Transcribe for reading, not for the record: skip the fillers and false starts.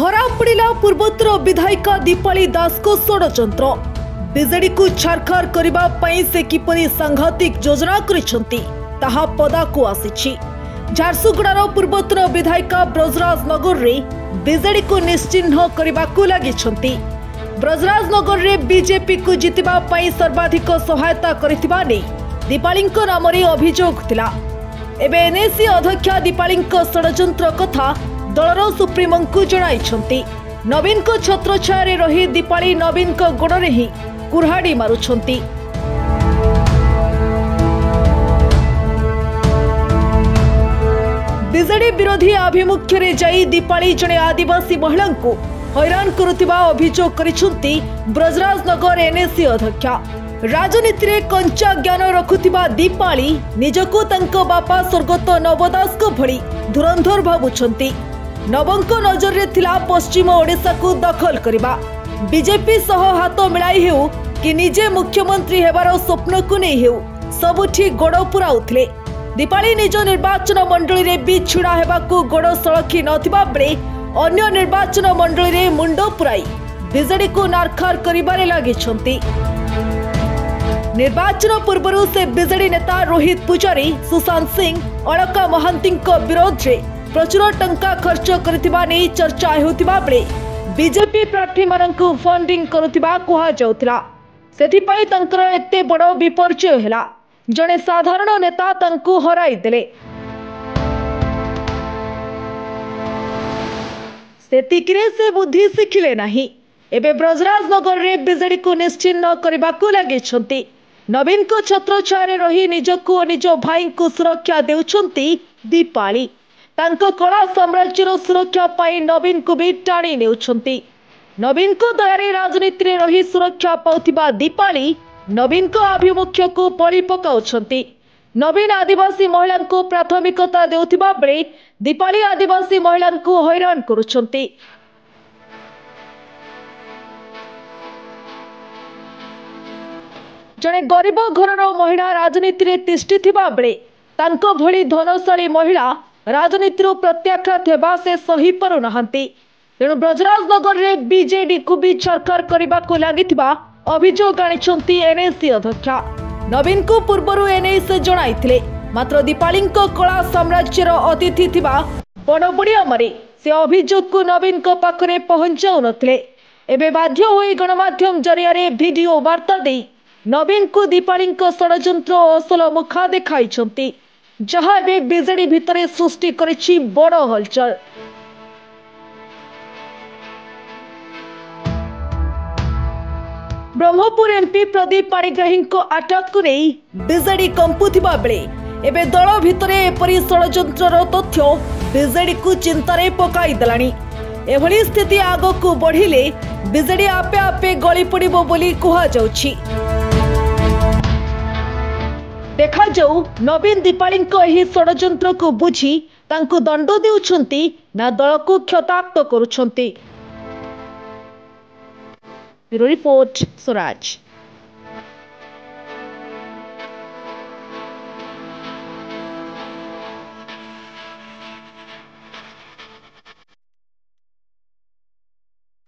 धरा पड़ा पूर्वोत्तर विधायिका दीपाली दास को षड्यंत्र बीजेडी को छारखार करने से किपरि सांघातिक योजना करिसेंती ताहा पदाकू आसीछि। झारसुगुड़ार पूर्वोत्तर विधायिका ब्रजराज नगर रे बीजेडी को निश्चिह्न करने लगी। ब्रजराज नगर रे बीजेपी को जितिबा पई सर्वाधिक सहायता करिथिबा नै दीपाली नाम रे अभियोग थिला। एबे एनएसी अध्यक्षा दीपाली षड्यंत्र कथा दलर सुप्रीमो को जणाइछंती। नवीन को छत्रछाया रही दीपाली नवीन को गोड़े ही कुर्हाड़ी मारुछंती। बीजेडी विरोधी आभिमुख्य रे जाई दीपाली जने आदिवासी महिला को हैरान करुथिबा अभियोग करिछंती ब्रजराज नगर एनएसी अध्यक्षा। राजनीति रे कंचा ज्ञान रखुथिबा दीपाली निजको तंको बापा स्वर्गत नवदास को भली धुरंधर भाबुछंती। नवंक नजर रे थिला पश्चिम ओडिशा को दखल करिबा। बीजेपी सह हाथ मिलाई हेउ कि निजे मुख्यमंत्री हेबार स्वप्न को नै हेउ सबुठी गोड़ पुराउथिले। दीपाली निज निर्वाचन मंडली रे भी छुड़ा हेबाकू गोड़ सळखी नथिबा बेले अन्य निर्वाचन मंडली रे मुंडो पुराई बीजेडी को नारखार करिबारे लागिछंती। निर्वाचन पूर्व से बीजेडी नेता रोहित पुजारी सुशांत सिंह अलका महांती विरोध रे प्रचुर टंका खर्च करथिबा नै चर्चा हेउथिबा बेले बीजेपी प्रार्थी मानकु फंडिंग करुथिबा कुहा जाउथिला। सेथिपई तंकर एते बड़ विपर्जय हैला। जणे साधारण नेता तंकु हराई देले। सेतिकिरे से बुद्धि शिखिले नाही। एबे ब्रजराज नगर रे बीजेडी को निश्चिन्न करबाकू लागिछंती। नवीन को छत्रछाया रही निजको निज भाई को सुरक्षा देउछंती दीपाली। तांको कला साम्राज्यर सुरक्षा पाई नवीन को भी टाणी नेउछंती। नवीन को दयारे राजनीति रे रही सुरक्षा पाउथिबा दीपाली नवीन को आभिमुख्य को पड़ी पकाउछंती। नवीन आदिवासी महिला को प्राथमिकता देउथिबा बेले दीपाली आदिवासी महिला को हैरान करुछंती। जणे गरीब घरर महिला राजनीति रे तिष्ठी थिबा बेले तांको भली धनशाली महिला राजनीति प्रत्याख्यात हेबा से सही पारु नाहंती। तेणु ब्रजराज नगर रे बीजेडी को भी छारखार करबा को लागिथिबा अभियोग आनिछंती एनएसी अध्यक्षा। नवीन को पूर्वरु एनए से जणाइथिले मात्र दीपाली कला साम्राज्यर अतिथि थिबा बड़बड़िया मारे से अभियोग को नवीन को पाखरे पहुंचाउ नथिले। एबे बाध्य होई गणमाध्यम जरिया रे वीडियो वार्ता देई नवीन को दीपाली षड्यंत्र असल मुखा देखाइछंती जहां बे बीजेडी भितरे सृष्टि करिछि बड़ हलचल। ब्रह्मपुर एमपी प्रदीप पाणिग्राही को अटक को नहीं बीजेडी कंपुथिबा बेले एबे दल भितरे एपरि षड्यंत्रर तथ्य बीजेडी को चिंतारे पकाई देलानी। एभली स्थिति आगकू बढ़िले बीजेडी आपे आपे गली पड़िबो बोली कुहा जाउछि। देखा जाऊ नवीन दीपाली एही षड्यंत्र को बुझी तांको दंड देउछंती ना दल को क्षताक्त करुछंती। Bureau report Swaraj.